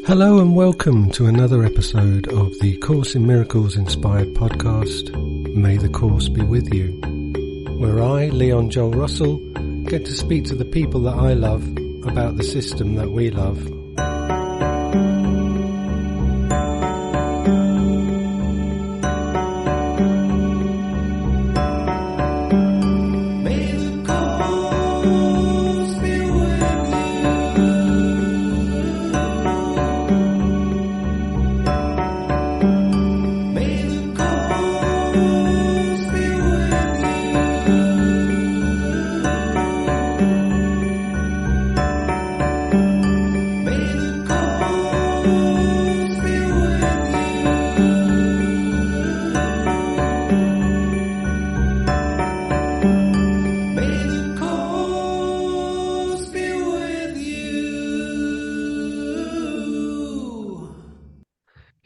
Hello and welcome to another episode of the Course in Miracles inspired podcast, May the Course be with you, where I, Leon Joel Russell, get to speak to the people that I love about the system that we love.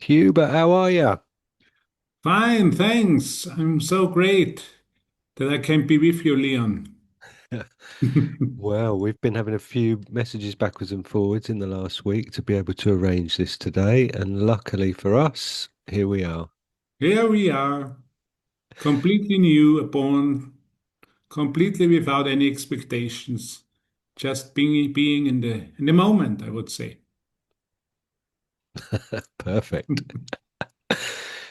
Hubert, how are you? Fine, thanks. I'm so great that I can be with you, Leon. Well, we've been having a few messages backwards and forwards in the last week to be able to arrange this today, and luckily for us, here we are. Here we are, completely new, born, completely without any expectations, just being in the moment, I would say. Perfect.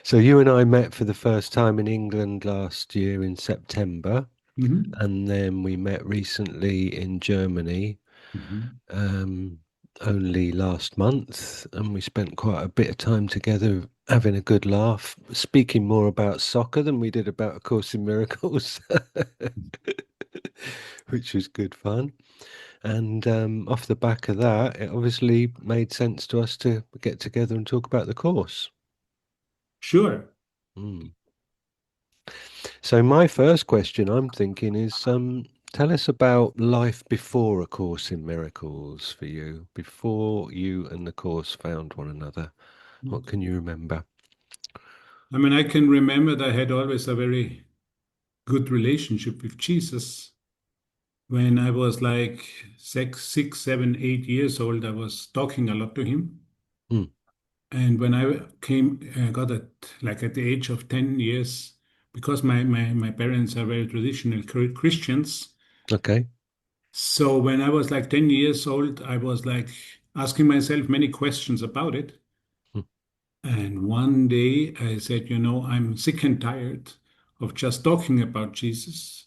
So you and I met for the first time in England last year in September, Mhm. and then we met recently in Germany Mhm. um, only last month, and we spent quite a bit of time together having a good laugh, speaking more about soccer than we did about A Course in Miracles, which was good fun. And off the back of that, it obviously made sense to us to get together and talk about the course. Sure. Mm. So my first question I'm thinking is, tell us about life before A Course in Miracles for you, before you and the course found one another. What can you remember? I mean, I can remember that I had always a very good relationship with Jesus. When I was like 6, 7, 8 years old, I was talking a lot to him. Mm. And when I got at like at the age of 10 years, because my parents are very traditional Christians. Okay. So when I was like 10 years old, I was like asking myself many questions about it. Mm. And one day I said, I'm sick and tired of just talking about Jesus.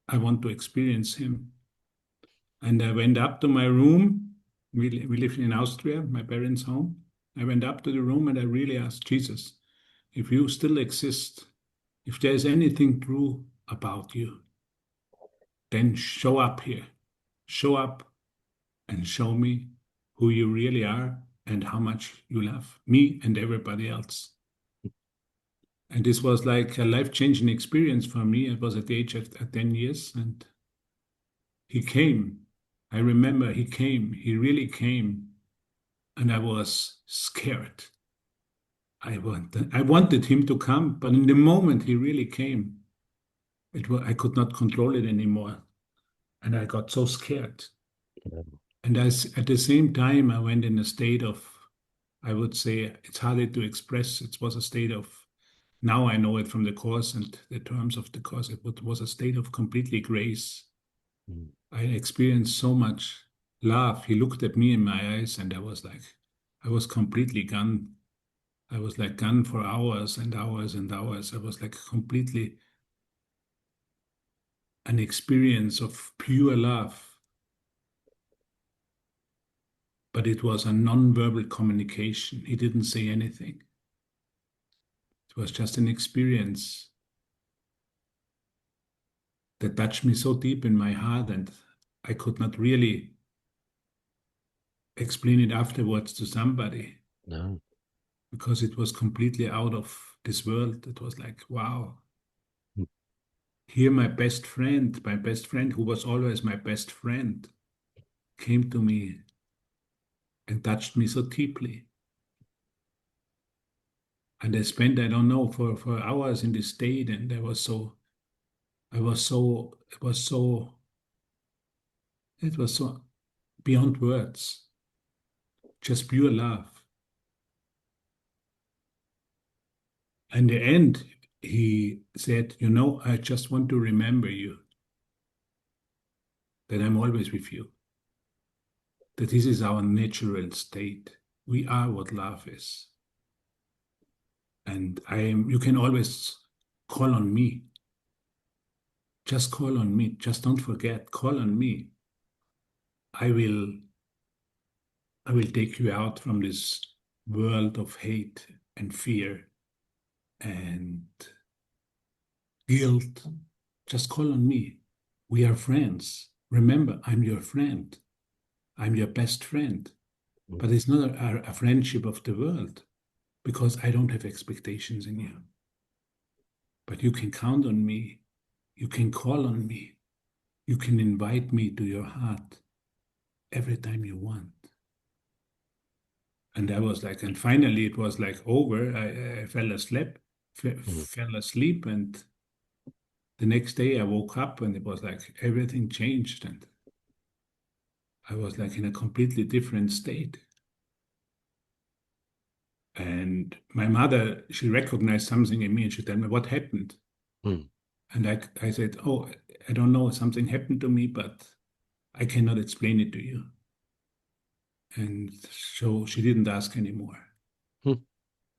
I want to experience him. And I went up to my room. We lived in Austria, my parents' home. I went up to the room and I really asked Jesus, if you still exist, if there's anything true about you, then show up here. Show up and show me who you really are and how much you love me and everybody else. And this was like a life-changing experience for me. It was at the age of 10 years, and he came. I remember he came. He really came, and I was scared. I wanted him to come, but in the moment he really came, I could not control it anymore, and I got so scared. And at the same time, I went in a state of, I would say, it's harder to express. It was a state of, now I know it from the course and the terms of the course. Was a state of completely grace. Mm. I experienced so much love. He looked at me in my eyes, and I was completely gone. I was like gone for hours and hours and hours. I was like completely an experience of pure love, but it was a non-verbal communication. He didn't say anything. It was just an experience that touched me so deep in my heart, and I could not really explain it afterwards to somebody No. because it was completely out of this world. It was like, wow, Mm. here my best friend who was always my best friend, came to me and touched me so deeply. And I spent, I don't know, for hours in this state, and it was so, it was so beyond words, just pure love. In the end, he said, you know, I just want to remember you, that I'm always with you, that this is our natural state. We are what love is. And you can always call on me. Just call on me. Just don't forget, call on me. I will, I will take you out from this world of hate and fear and guilt. Just call on me. We are friends. Remember, I'm your friend. I'm your best friend. But it's not a friendship of the world because I don't have expectations in you. But you can count on me. You can call on me. You can invite me to your heart every time you want. And I was like, and finally it was like over. I fell asleep, Mm. fell asleep, and the next day I woke up and it was like everything changed, and I was like in a completely different state. And my mother, she recognized something in me and she told me, what happened? Mm. And I said, oh, I don't know, something happened to me, but I cannot explain it to you. And so she didn't ask anymore. Mm.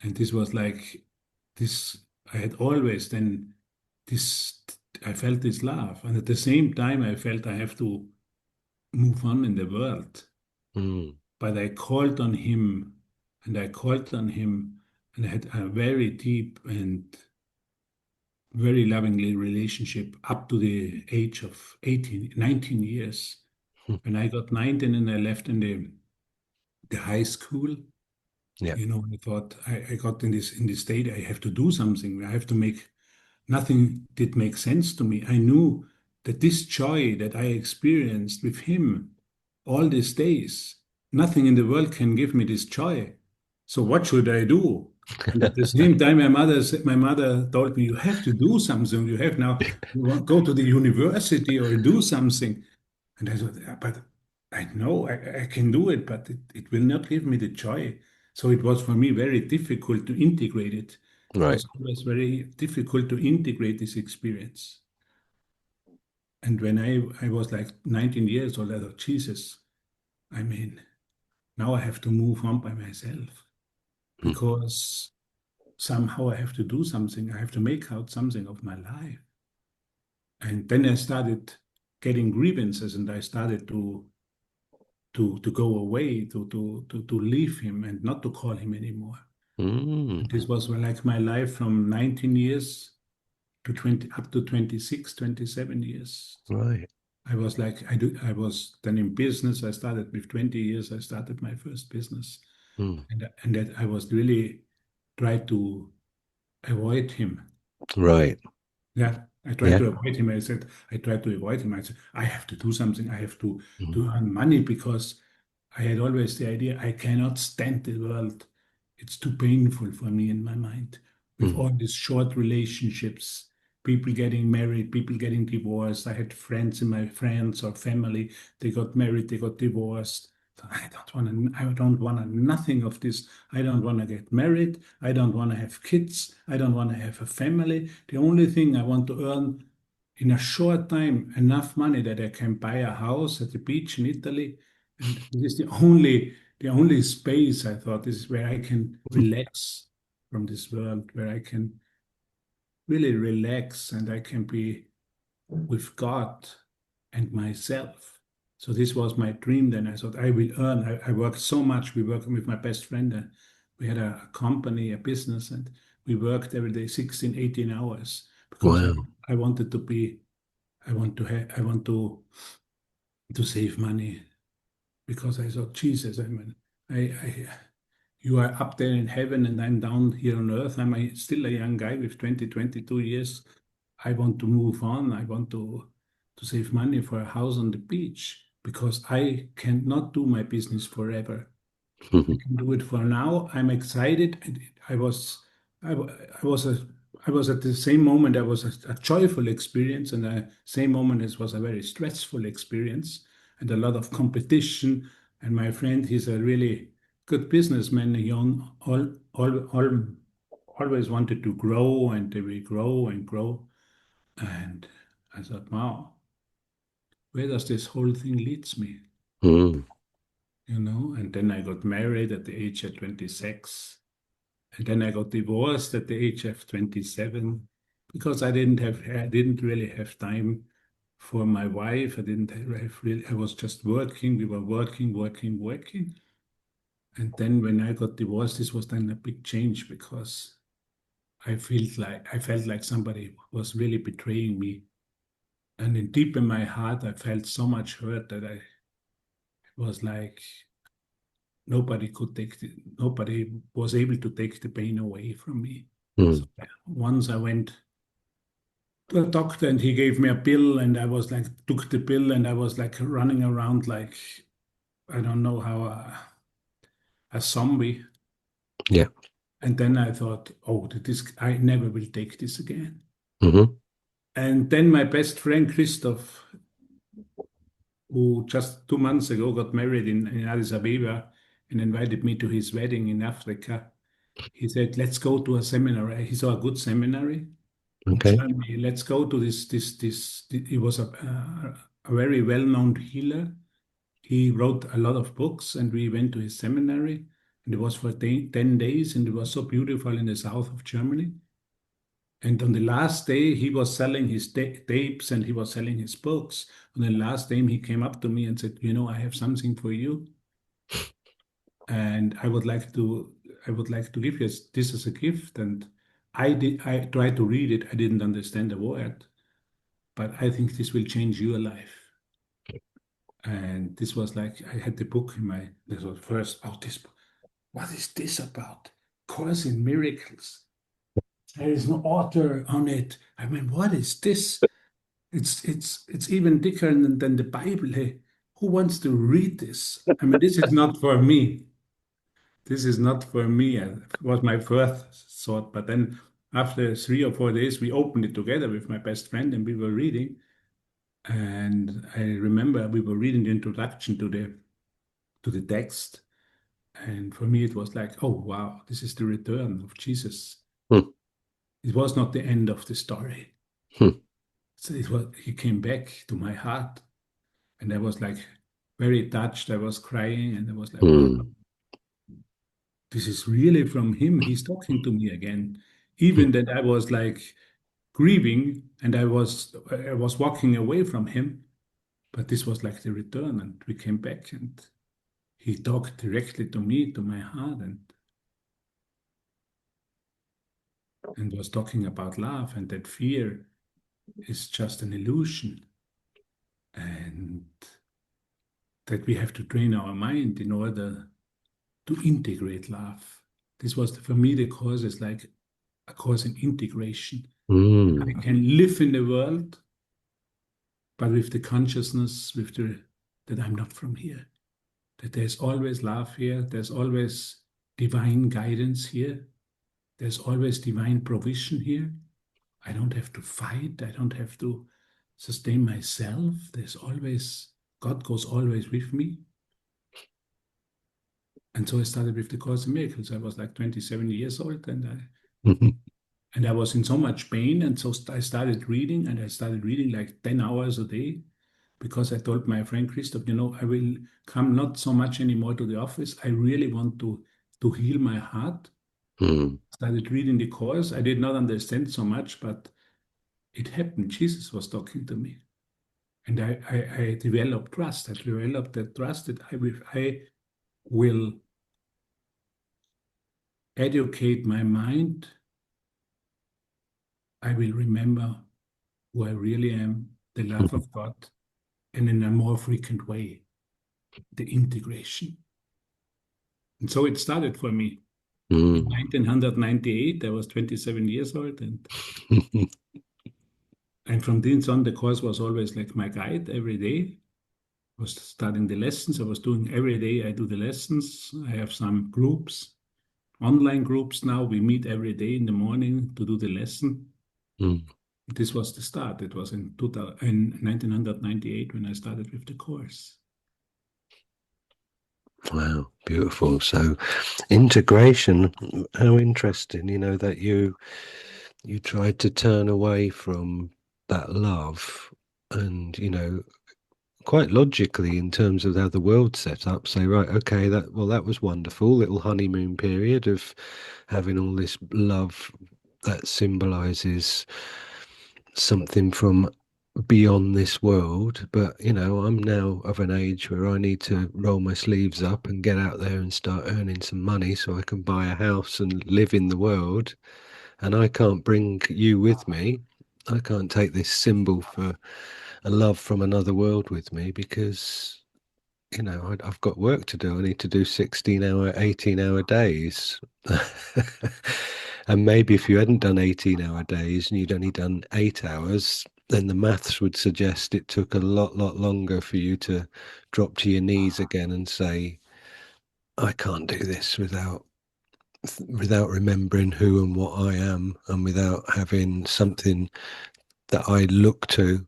And this was like this, I had always then this, I felt this love. And at the same time, I felt I have to move on in the world. Mm. But I called on him and I called on him and I had a very deep and very lovingly relationship up to the age of 18, 19 years. Mm. When I got 19 and I left in the high school, Yeah. I thought I got in this state, I have to do something. I have to make nothing did make sense to me. I knew that this joy that I experienced with him all these days, nothing in the world can give me this joy. So what should I do? And at the same time, my mother told me, you have to do something. You have now, go to the university or do something. And I thought, "Yeah, but I know I can do it, but it will not give me the joy." So it was for me very difficult to integrate it. It Right. was always very difficult to integrate this experience. And when I was like 19 years old, I thought, Jesus, I mean, now I have to move on by myself Mm. because somehow I have to do something. I have to make out something of my life. And then I started getting grievances and I started to go away, to leave him and not to call him anymore. Mm. And this was like my life from 19 years to 20, up to 26, 27 years. Right. I was then in business. I started with 20 years. I started my first business. Mm. And that I was really tried to avoid him. Right. Yeah, I tried Yeah. to avoid him. I tried to avoid him. I said, I have to do something. I have Mm. to earn money because I had always the idea I cannot stand the world. It's too painful for me in my mind with Mm. all these short relationships, people getting married, people getting divorced. I had friends in my friends or family, they got married, they got divorced. I don't want to, nothing of this. I don't want to get married. I don't want to have kids. I don't want to have a family. The only thing I want to earn in a short time enough money that I can buy a house at the beach in Italy. And this is the only space I thought this is where I can relax from this world, where I can really relax and I can be with God and myself. So this was my dream. Then I thought I will earn. I worked so much. We worked with my best friend. And we had a company, a business, and we worked every day 16, 18 hours because Wow. I wanted to be, I want to save money because I thought, Jesus, I mean, you are up there in heaven and I'm down here on earth. Still a young guy with 20, 22 years. I want to move on. I want to save money for a house on the beach because I cannot do my business forever. I can do it for now. I'm excited. I was, I, wa- I was I was at the same moment. I was a joyful experience, and the same moment it was a very stressful experience, and a lot of competition. And my friend, he's a really good businessman. He own all always wanted to grow, and they will grow and grow. And I thought, wow, where does this whole thing leads me? Mm. And then I got married at the age of 26. And then I got divorced at the age of 27 because I didn't really have time for my wife. I didn't have really, I was just working. We were working, working, working. And then when I got divorced, this was then a big change because I felt like somebody was really betraying me. And in deep in my heart, I felt so much hurt that I was like nobody was able to take the pain away from me. So Mm. once I went to a doctor and he gave me a pill and I was like took the pill and I was like running around like I don't know how a zombie. Yeah. And then I thought, oh, this I never will take this again. Hmm. And then my best friend Christoph, who just 2 months ago got married in Addis Ababa and invited me to his wedding in Africa. He said, let's go to a seminar. He saw a good seminary in Okay. Germany. Let's go to he was a very well-known healer. He wrote a lot of books and we went to his seminary and it was for 10 days and it was so beautiful in the south of Germany. And on the last day, he was selling his tapes and he was selling his books. On the last day, he came up to me and said, I have something for you. And I would like to give you this as a gift. And I tried to read it. I didn't understand a word, but I think this will change your life. And this was like, I had the book this was first, oh, this book. What is this about? Course in Miracles. There is no author on it. I mean, what is this? It's even thicker than the Bible. Hey, who wants to read this? I mean, this is not for me. This is not for me. It was my first thought. But then after 3 or 4 days, we opened it together with my best friend and we were reading. And I remember we were reading the introduction to the text. And for me, it was like, oh, wow, this is the return of Jesus. Mm. It was not the end of the story. Mm. So he came back to my heart. And I was like very touched. I was crying and I was like, wow, Mm. this is really from him. He's talking to me again. Mm. Even that I was like grieving and I was walking away from him, but this was like the return and we came back and he talked directly to me, to my heart and was talking about love and that fear is just an illusion and that we have to train our mind in order to integrate love. This was for me the course is like a course in integration. I Mm. can live in the world, but with the consciousness, that I'm not from here. That there's always love here. There's always divine guidance here. There's always divine provision here. I don't have to fight. I don't have to sustain myself. God goes always with me. And so I started with the Course in Miracles. I was like 27 years old Mhm. and I was in so much pain. And so I started reading and I started reading like 10 hours a day because I told my friend Christoph, I will come not so much anymore to the office. I really want to heal my heart. Mm. Started reading the Course. I did not understand so much, but it happened. Jesus was talking to me. And I developed trust. I developed that trust that I will educate my mind. I will remember who I really am, the love Mhm. of God, and in a more frequent way, the integration. And so it started for me. In Mm. 1998, I was 27 years old, and from then on, the course was always like my guide every day. I was studying the lessons. I was doing every day. I do the lessons. I have some groups, online groups now. We meet every day in the morning to do the lesson. Mm. This was the start. It was in 1998 when I started with the course. Wow, beautiful. So integration, how interesting, that you tried to turn away from that love and, quite logically in terms of how the world's set up, say, right, okay, that was wonderful, little honeymoon period of having all this love that symbolizes something from beyond this world. But I'm now of an age where I need to roll my sleeves up and get out there and start earning some money so I can buy a house and live in the world. And I can't bring you with me. I can't take this symbol for a love from another world with me because I've got work to do. I need to do 16-hour, 18-hour days. And maybe if you hadn't done 18-hour days and you'd only done 8 hours, then the maths would suggest it took a lot longer for you to drop to your knees again and say, I can't do this without remembering who and what I am, and without having something that I look to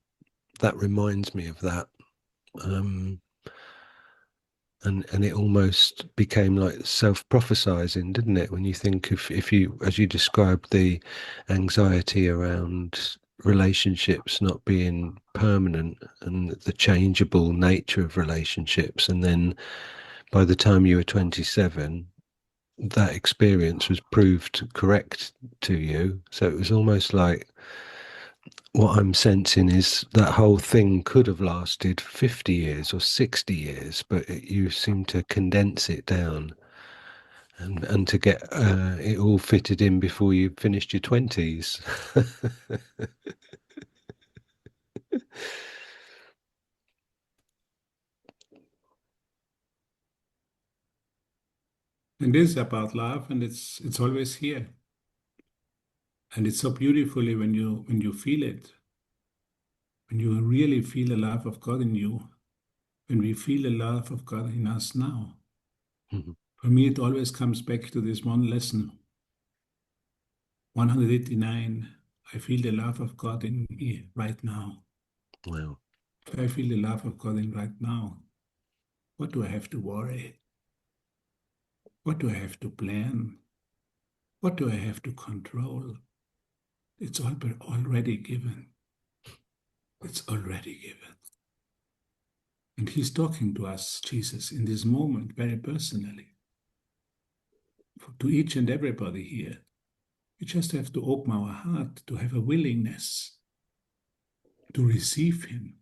that reminds me of that. Um, and it almost became like self-prophesizing, didn't it? When you think of, if you, as you described, the anxiety around relationships not being permanent and the changeable nature of relationships, and then by the time you were 27, that experience was proved correct to you. So it was almost like, what I'm sensing is that whole thing could have lasted 50 years or 60 years, but you seem to condense it down and to get it all fitted in before you finished your 20s. It is about love, and it's always here. And it's so beautifully when you feel it, when you really feel the love of God in you, when we feel the love of God in us now. For me, it always comes back to this one lesson, 189. I feel the love of God in me right now. Wow. If I feel the love of God in right now, what do I have to worry? What do I have to plan? What do I have to control? It's all already given. It's already given. And He's talking to us, Jesus, in this moment, very personally, to each and everybody here. We just have to open our heart to have a willingness to receive Him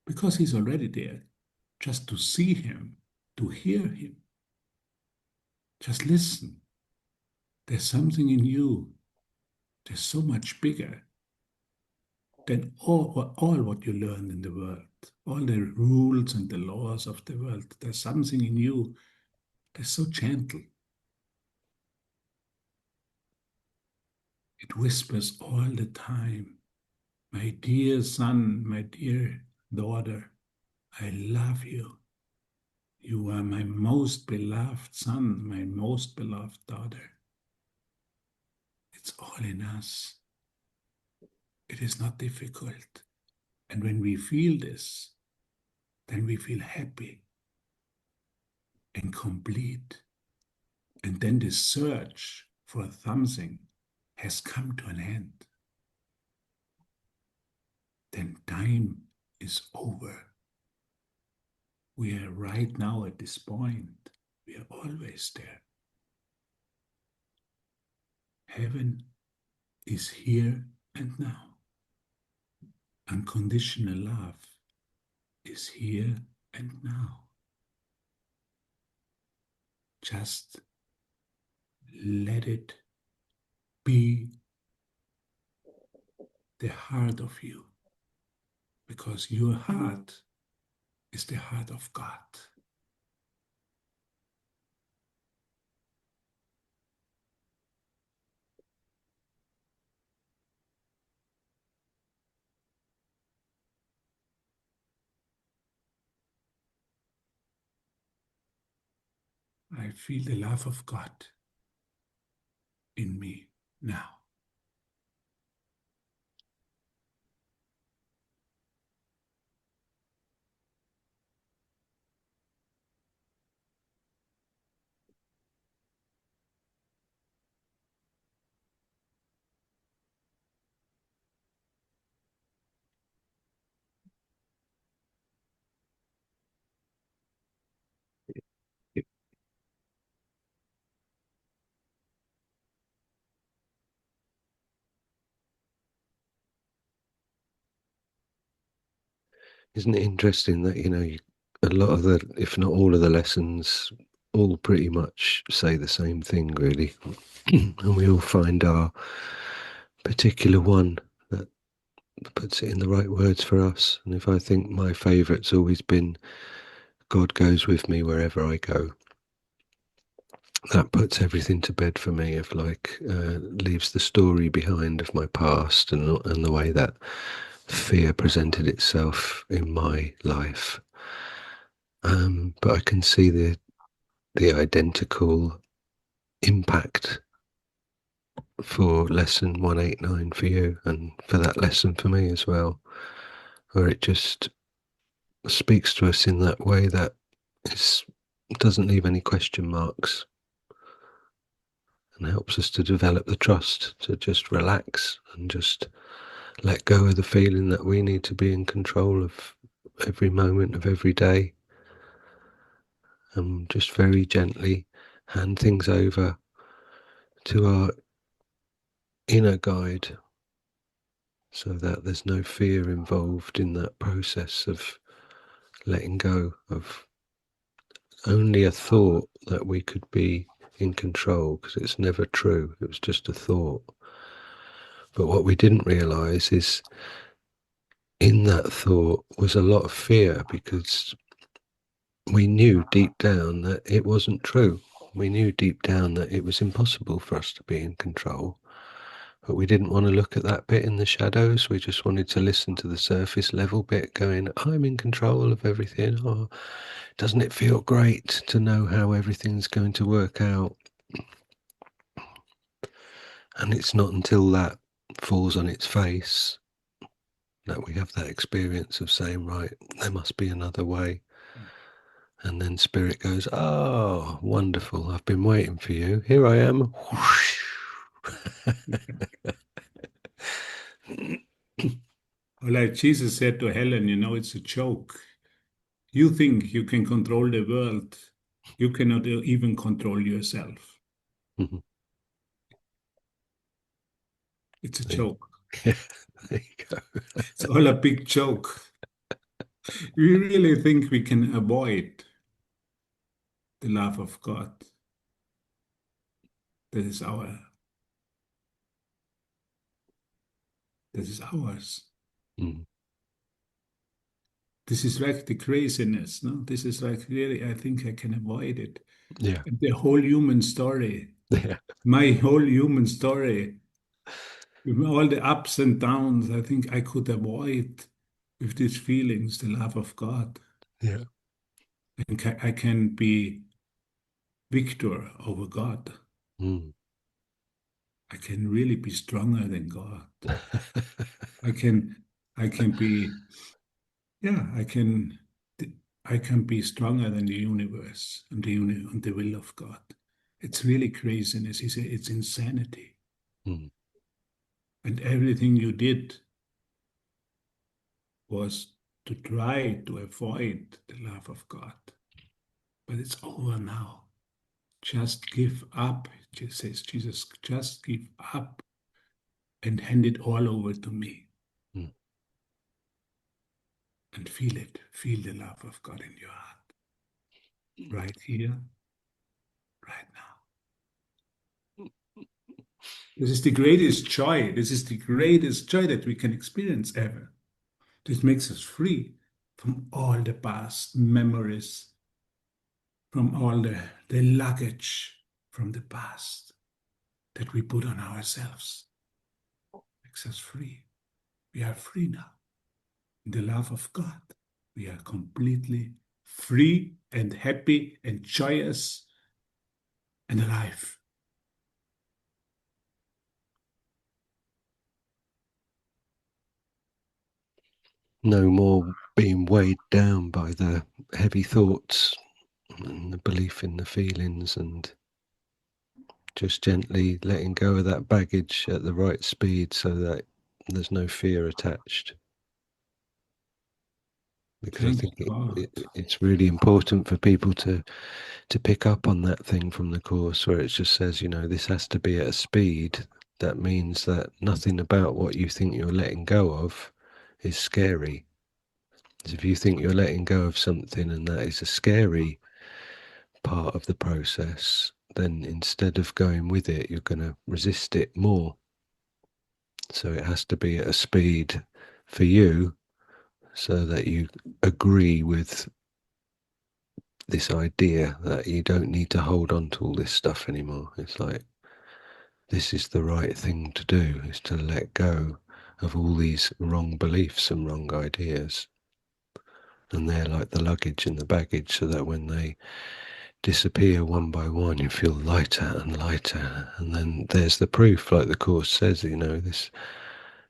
because He's already there. Just to see Him, to hear Him, just listen. There's something in you that's so much bigger than all what you learned in the world, all the rules and the laws of the world. There's something in you that's so gentle. It whispers all the time, my dear son, my dear daughter, I love you. You are my most beloved son, my most beloved daughter. It's all in us. It is not difficult. And when we feel this, then we feel happy and complete. And then the search for something has come to an end. Then time is over. We are right now at this point. We are always there. Heaven is here and now. Unconditional love is here and now. Just let it be the heart of you, because your heart is the heart of God. I feel the love of God in me now. Isn't it interesting that, a lot of the, if not all of the lessons, all pretty much say the same thing, really. And we all find our particular one that puts it in the right words for us. And if I think my favourite's always been God goes with me wherever I go, that puts everything to bed for me. If like leaves the story behind of my past and the way that fear presented itself in my life. But I can see the identical impact for lesson 189 for you, and for that lesson for me as well, where it just speaks to us in that way that is, doesn't leave any question marks, and helps us to develop the trust to just relax and just let go of the feeling that we need to be in control of every moment of every day, and just very gently hand things over to our inner guide, so that there's no fear involved in that process of letting go of only a thought that we could be in control, because it's never true. It was just a thought. But what we didn't realize is in that thought was a lot of fear, because we knew deep down that it wasn't true. We knew deep down that it was impossible for us to be in control. But we didn't want to look at that bit in the shadows. We just wanted to listen to the surface level bit going, I'm in control of everything. Oh, doesn't it feel great to know how everything's going to work out? And it's not until that falls on its face that we have that experience of saying, right, there must be another way. And then spirit goes, oh, wonderful. I've been waiting for you. Here I am. Whoosh. Or like Jesus said to Helen, it's a joke. You think you can control the world. You cannot even control yourself. It's a joke. Yeah, there you go. It's all a big joke. We really think we can avoid the love of God. That is our, that is ours. Mm. This is like the craziness, no? This is like really, I think I can avoid it. Yeah, And the whole human story, yeah, my whole human story, with all the ups and downs, I think I could avoid with these feelings the love of God. yeah. And I can be victor over God. Mm. I can really be stronger than God. I can, I can be, yeah, I can be stronger than the universe and and the will of God. It's really craziness. He said it's insanity. Mm. And everything you did was to try to avoid the love of God. But it's over now. Just give up, says Jesus. Just give up and hand it all over to me Mm. and feel it. Feel the love of God in your heart. Right here, right now. This is the greatest joy. This is the greatest joy that we can experience ever. This makes us free from all the past memories, from all the luggage from the past that we put on ourselves. Makes us free. We are free now. In the love of God, we are completely free and happy and joyous and alive. No more being weighed down by the heavy thoughts and the belief in the feelings, and just gently letting go of that baggage at the right speed so that there's no fear attached. Because I Thank think God. it's really important for people to pick up on that thing from the course, where it just says, this has to be at a speed that means that nothing about what you think you're letting go of is scary. If you think you're letting go of something and that is a scary part of the process, then instead of going with it, you're going to resist it more. So it has to be at a speed for you so that you agree with this idea that you don't need to hold on to all this stuff anymore. It's like, this is the right thing to do, is to let go of all these wrong beliefs and wrong ideas. And they're like the luggage and the baggage, so that when they disappear one by one, you feel lighter and lighter. And then there's the proof, like the Course says, this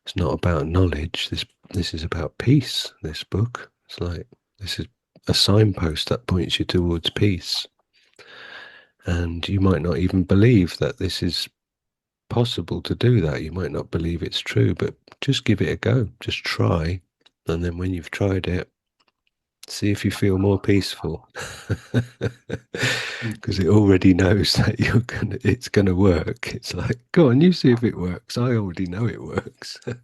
it's not about knowledge. This is about peace, this book. It's like, this is a signpost that points you towards peace. And you might not even believe that this is possible to do that. You might not believe it's true, but just give it a go. Just try. And then when you've tried it, see if you feel more peaceful. Thank Because you. it already knows that it's gonna work. It's like, go on, you see if it works. I already know it works. And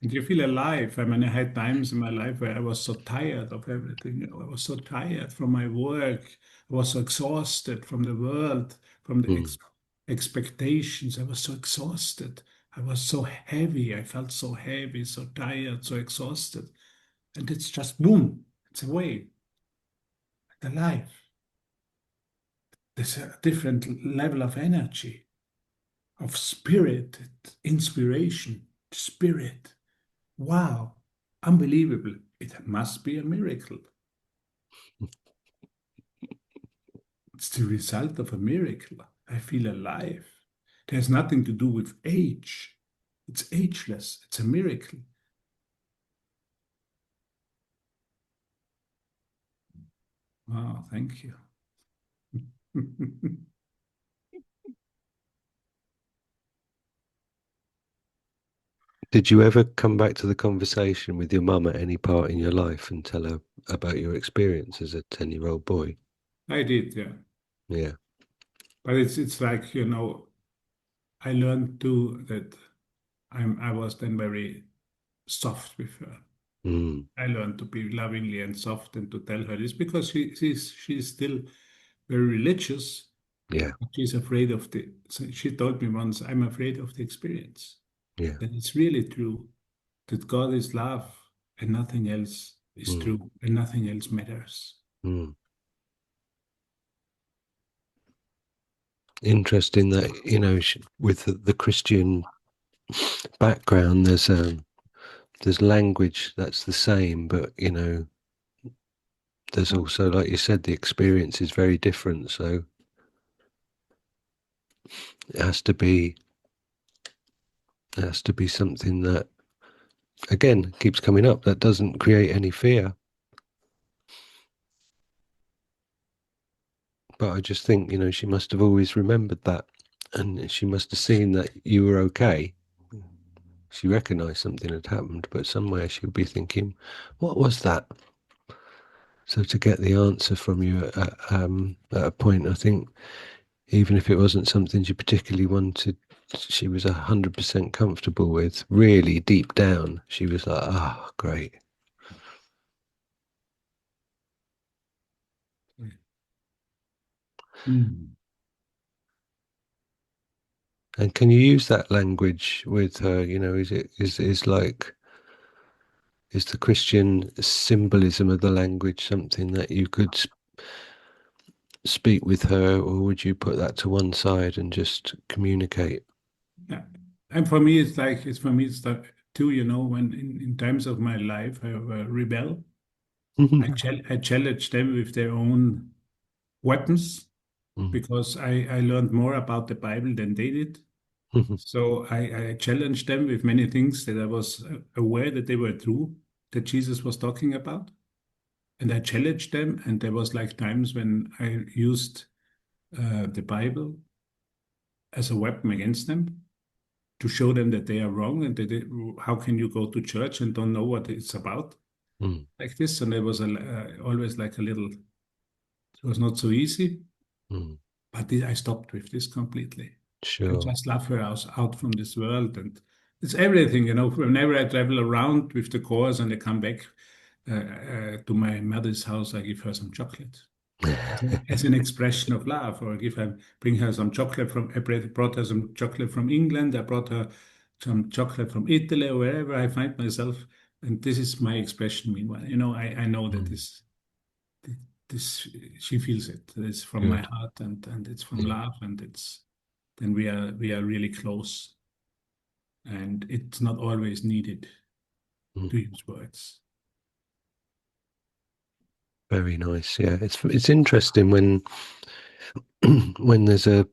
you feel alive. I mean, I had times in my life where I was so tired of everything. You know, I was so tired from my work. I was so exhausted from the world, from the Mm, expectations. I was so exhausted. I was so heavy. I felt so heavy, so tired, so exhausted. And it's just boom, it's away. Alive. There's a different level of energy, of spirit, inspiration, spirit. Wow, unbelievable. It must be a miracle. It's the result of a miracle. I feel alive. It has nothing to do with age. It's ageless. It's a miracle. Wow, thank you. Did you ever come back to the conversation with your mum at any part in your life and tell her about your experience as a 10-year-old boy? I did, yeah. Yeah. But it's like, you know, I learned too that I was then very soft with her. Mm, I learned to be lovingly and soft and to tell her this because she's still very religious. yeah. She's afraid of the. So she told me once, "I'm afraid of the experience." Yeah. That it's really true that God is love and nothing else is Mm, true and nothing else matters. mm. Interesting that, with the Christian background, there's language that's the same, but there's also, like you said, the experience is very different. So it has to be something that, again, keeps coming up, that doesn't create any fear. But I just think, she must have always remembered that, and she must have seen that you were okay. She recognized something had happened, but somewhere she'll be thinking, what was that? So to get the answer from you at a point, I think, even if it wasn't something she particularly wanted, she was 100% comfortable with. Really deep down, she was like, "Ah, oh, great." Mm. And can you use that language with her? Is the Christian symbolism of the language something that you could speak with her, or would you put that to one side and just communicate? Yeah. And for me, it's like too, you know, when in times of my life I rebel, Mm-hmm. I challenge them with their own weapons because I learned more about the Bible than they did. Mm-hmm. So I challenged them with many things that I was aware that they were true, that Jesus was talking about. And I challenged them, and there was like times when I used the Bible as a weapon against them to show them that they are wrong and that how can you go to church and don't know what it's about Mm-hmm. like this. And there was always like a little. It was not so easy, Mm. but I stopped with this completely. I Sure. just love her out from this world, and it's everything, you know. Whenever I travel around with the course and I come back, to my mother's house, I give her some chocolate as an expression of love, or give her, bring her some chocolate from, brought her some chocolate from England, I brought her some chocolate from Italy, or wherever I find myself. And this is my expression. Meanwhile, I know that Mm, this, she feels it. It's from my good. heart, and it's from Yeah. love, and it's, then we are really close, and it's not always needed Mm, to use words. very nice. Yeah. It's interesting when when there's a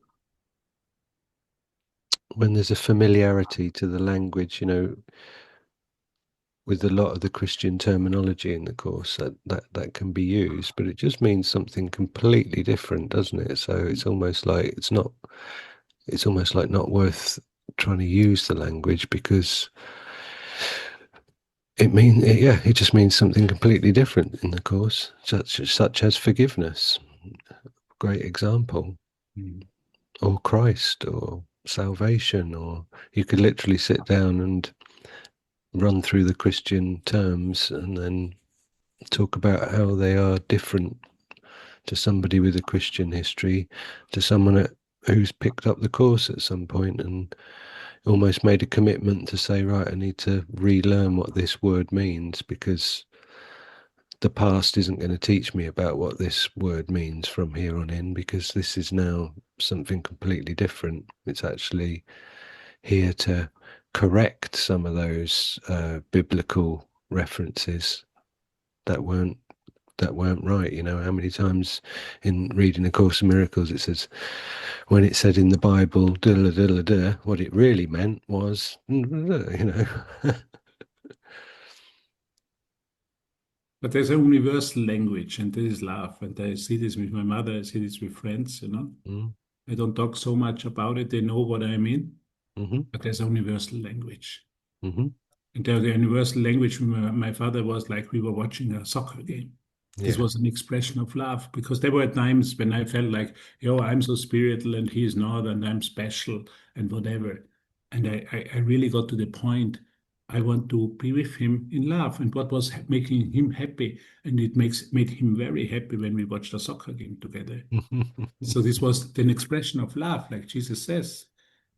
familiarity to the language, with a lot of the Christian terminology in the course that can be used, but it just means something completely different, doesn't it? So it's almost like not worth trying to use the language because it just means something completely different in the course, such as forgiveness, great example, Mm. or Christ, or salvation, or you could literally sit down and run through the Christian terms and then talk about how they are different to somebody with a Christian history, to someone who's picked up the course at some point and almost made a commitment to say, right, I need to relearn what this word means because the past isn't going to teach me about what this word means from here on in, because this is now something completely different. It's actually here to correct some of those biblical references that weren't right. How many times in reading A Course in Miracles it says, when it said in the Bible, diddle diddle da, what it . Meant was, But there's a universal language, and this is love. And I see this with my mother, I see this with friends. Mm, I don't talk so much about it, they know what I mean, mm-hmm, but there's a universal language. mm-hmm, And the universal language with my father was like we were watching a soccer game. This yeah. was an expression of love because there were times when I felt like, yo, I'm so spiritual and he is not, and I'm special and whatever. And I really got to the point. I want to be with him in love, and what was making him happy, and it made him very happy when we watched a soccer game together. So this was an expression of love, like Jesus says.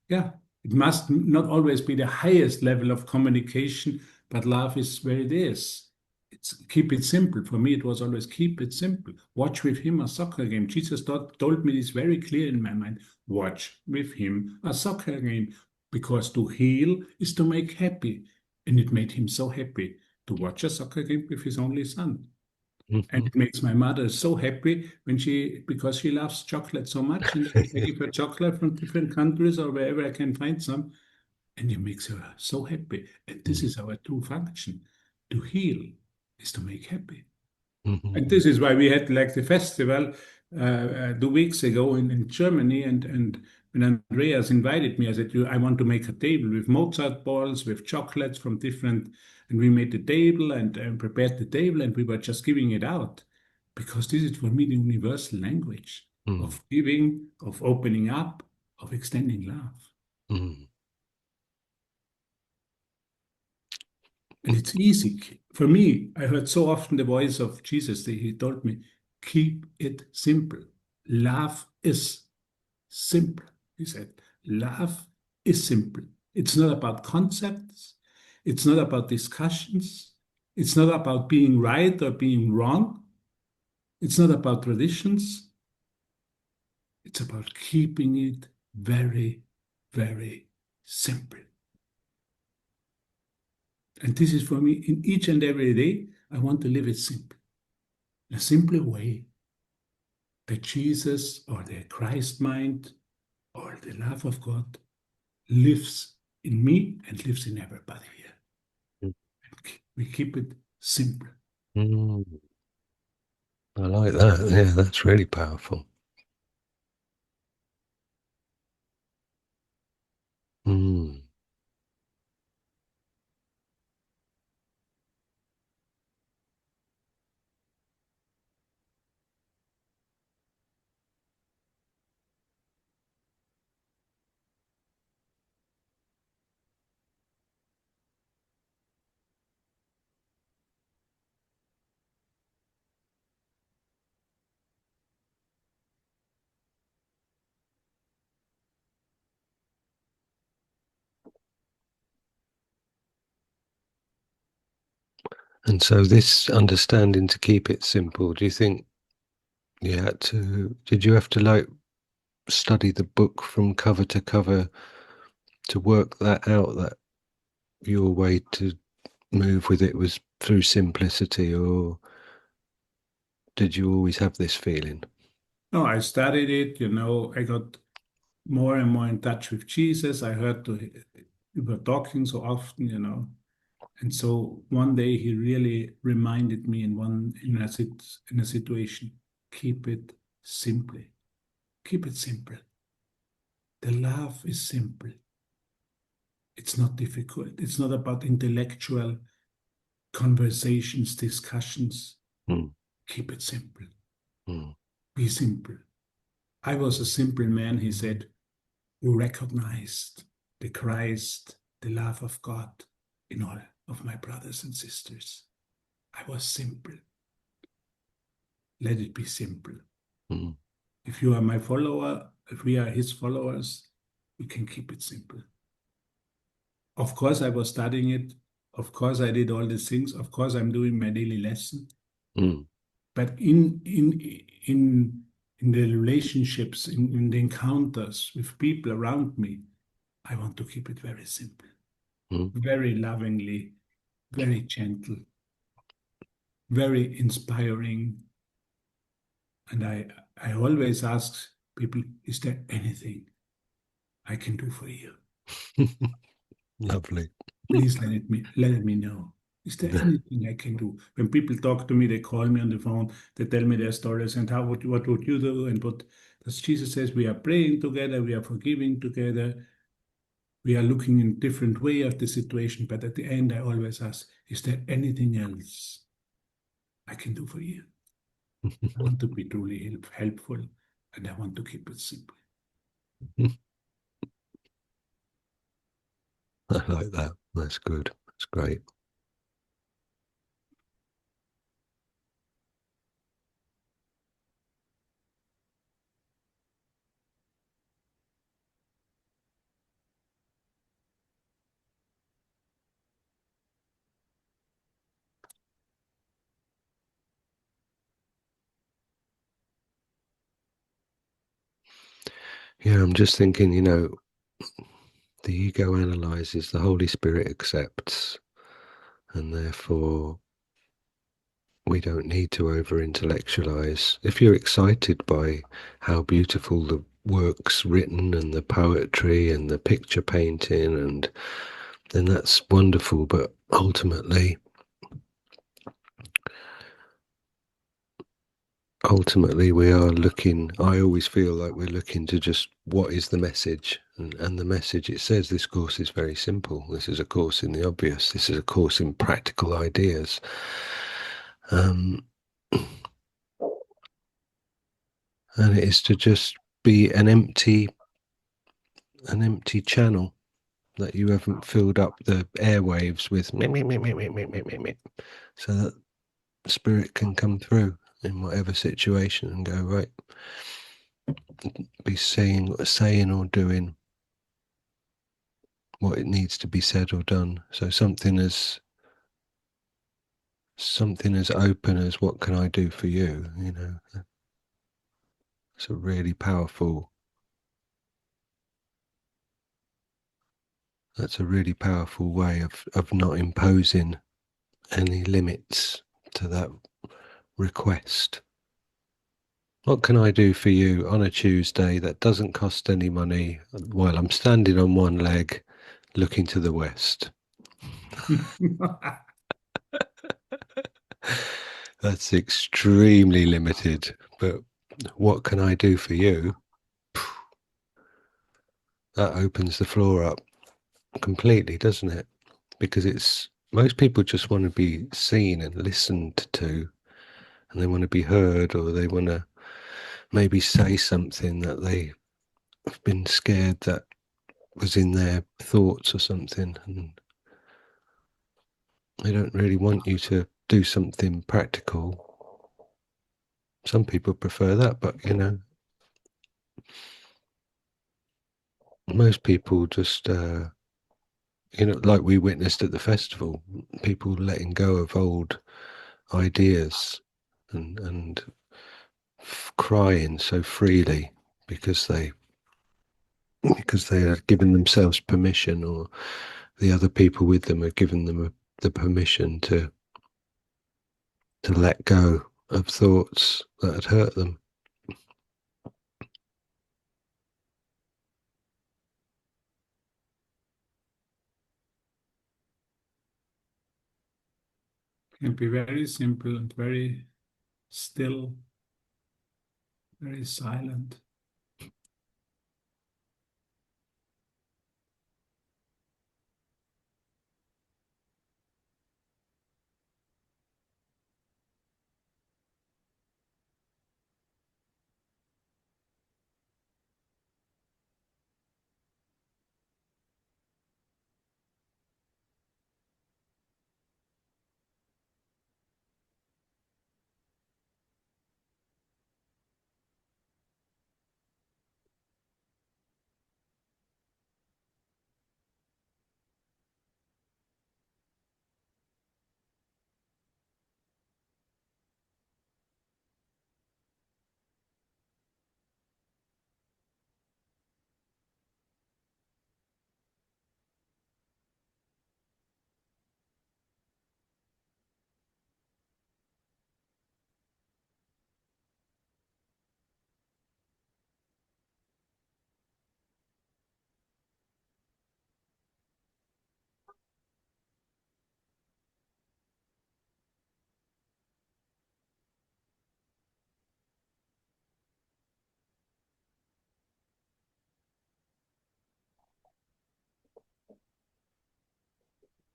Yeah, it must not always be the highest level of communication, but love is where it is. It's keep it simple. For me, it was always keep it simple. Watch with him a soccer game. Jesus told me this very clear in my mind. Watch with him a soccer game, because to heal is to make happy. And it made him so happy to watch a soccer game with his only son. And Mhm, it makes my mother so happy when because she loves chocolate so much, and I give her chocolate from different countries or wherever I can find some, and it makes her so happy. And this mhm, is our true function. To heal is to make happy. And mhm, this is why we had like the festival 2 weeks ago in Germany. And when Andreas invited me, I said, I want to make a table with Mozart balls, with chocolates from different. And we made the table and prepared the table, and we were just giving it out. Because this is for me the universal language mhm, of giving, of opening up, of extending love. mhm, And it's easy. For me, I heard so often the voice of Jesus that he told me, keep it simple. Love is simple. He said, love is simple. It's not about concepts. It's not about discussions. It's not about being right or being wrong. It's not about traditions. It's about keeping it very, very simple. And this is for me in each and every day. I want to live it simple, in a simple way the Jesus or the Christ mind or the love of God lives in me and lives in everybody here. We keep it simple. mhm. I like that. Yeah, that's really powerful. Mm, And so this understanding to keep it simple, do you think did you have to like study the book from cover to cover to work that out, that your way to move with it was through simplicity, or did you always have this feeling? No, I studied it, I got more and more in touch with Jesus. I heard we were talking so often. And so one day he really reminded me in a situation, keep it simple. Keep it simple. The love is simple. It's not difficult. It's not about intellectual conversations, discussions. Mm, Keep it simple. mm, Be simple. I was a simple man, he said, who recognized the Christ, the love of God in all of my brothers and sisters. I was simple. Let it be simple. mm, If you are my follower, if we are his followers, we can keep it simple. Of course, I was studying it. Of course, I did all these things. Of course, I'm doing my daily lesson. mm, But in the relationships, in the encounters with people around me, I want to keep it very simple, mm. very lovingly, very gentle, very inspiring. And I always ask people, is there anything I can do for you? Lovely. Please let me know. Is there anything I can do? When people talk to me, they call me on the phone, they tell me their stories and what would you do? And what as Jesus says, we are praying together, we are forgiving together, we are looking in different way at the situation. But at the end, I always ask, is there anything else I can do for you? I want to be truly helpful, and I want to keep it simple. I like that. That's good. That's great. Yeah, I'm just thinking, the ego analyzes, the Holy Spirit accepts, and therefore we don't need to over intellectualize. If you're excited by how beautiful the work's written and the poetry and the picture painting, and then that's wonderful, but ultimately we are looking, I always feel like we're looking to just what is the message, and the message, it says this course is very simple. This is a course in the obvious. This is a course in practical ideas. um, and it is to just be an empty channel, that you haven't filled up the airwaves with me, me, me, me, me, me, me, me, me, so that spirit can come through in whatever situation and go, right, be saying or doing what it needs to be said or done. So something as open as what can I do for you? It's a really powerful. That's a really powerful way of not imposing any limits to that request. What can I do for you on a Tuesday that doesn't cost any money while I'm standing on one leg looking to the west? That's extremely limited, but what can I do for you? That opens the floor up completely, doesn't it? Because most people just want to be seen and listened to, and they want to be heard, or they want to maybe say something that they have been scared that was in their thoughts or something, and they don't really want you to do something practical. Some people prefer that, but most people just like we witnessed at the festival, people letting go of old ideas and crying so freely because they are giving themselves permission, or the other people with them are giving them the permission to let go of thoughts that had hurt them. Can be very simple and very still, very silent.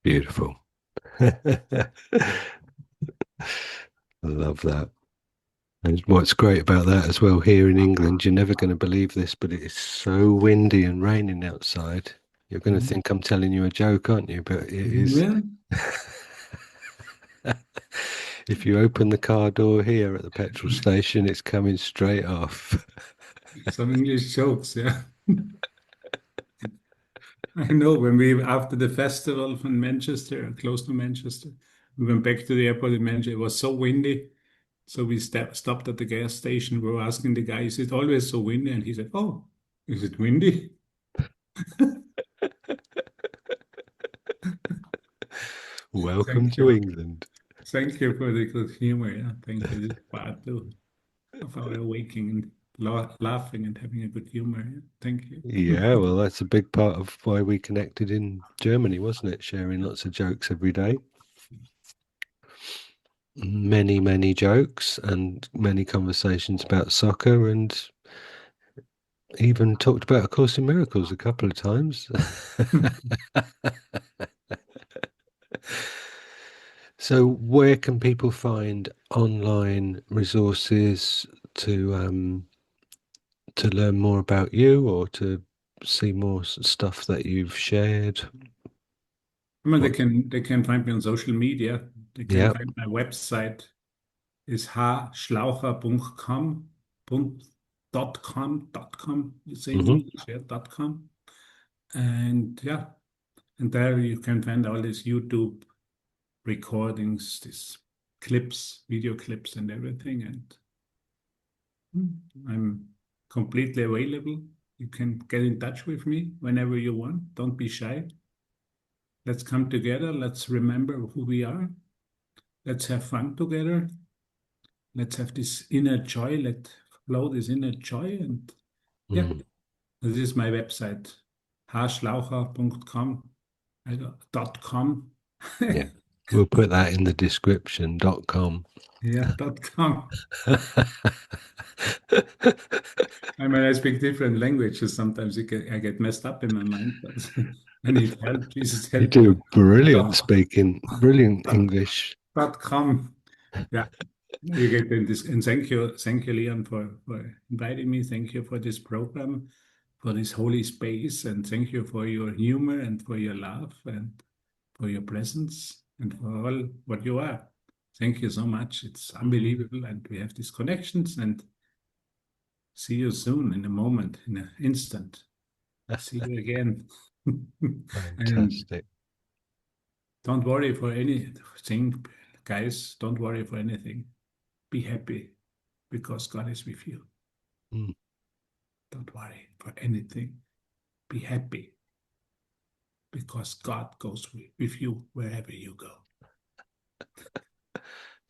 Beautiful. I love that. And what's great about that as well, here in England, you're never going to believe this, but it is so windy and raining outside. You're going to Mhm. think I'm telling you a joke, aren't you? But it is. Yeah, If you open the car door here at the petrol station, it's coming straight off. some English jokes, yeah. I know when we, after the festival from Manchester, close to Manchester, we went back to the airport in Manchester. It was so windy. So we stopped at the gas station. We were asking the guy, is it always so windy? And he said, oh, is it windy? Welcome Thank to you. England. Thank you for the good humor. Yeah, thank you. This is part two of our waking and laughing and having a good humor. Yeah, thank you. Yeah, well, that's a big part of why we connected in Germany, wasn't it? Sharing lots of jokes every day. Many, many jokes and many conversations about soccer, and even talked about A Course in Miracles a couple of times. So, where can people find online resources to learn more about you, or to see more stuff that you've shared? I mean, What? they can find me on social media. They can Yeah. find my website is hschlaucher.com, .com, you say in Hmm. English, yeah, .com. And yeah, and there you can find all these YouTube recordings, these clips, video clips and everything. And I'm completely available. You can get in touch with me whenever you want. Don't be shy. Let's come together. Let's remember who we are. Let's have fun together. Let's have this inner joy. Let flow this inner joy. And yeah, Mm. this is my website, haarschlaucher.com. I got .com. Yeah. We'll put that in the description.com. Yeah, .com. I mean, I speak different languages. Sometimes I get messed up in my mind, but I need help. Jesus, You help me. do brilliant Dot, speaking, brilliant dot, English. .com. Yeah, you get in this. And thank you, Leon, for inviting me. Thank you for this program, for this holy space, and thank you for your humor and for your love and for your presence and for all what you are. Thank you so much. It's unbelievable, and we have these connections. And see you soon in a moment, in an instant. See you again. And Fantastic. don't worry for anything, guys. Don't worry for anything. Be happy because God is with you. Mm. Don't worry for anything. Be happy because God goes with you wherever you go.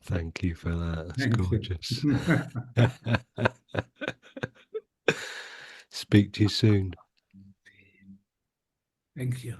Thank you for that. That's Thank you. gorgeous. Speak to you soon. Thank you.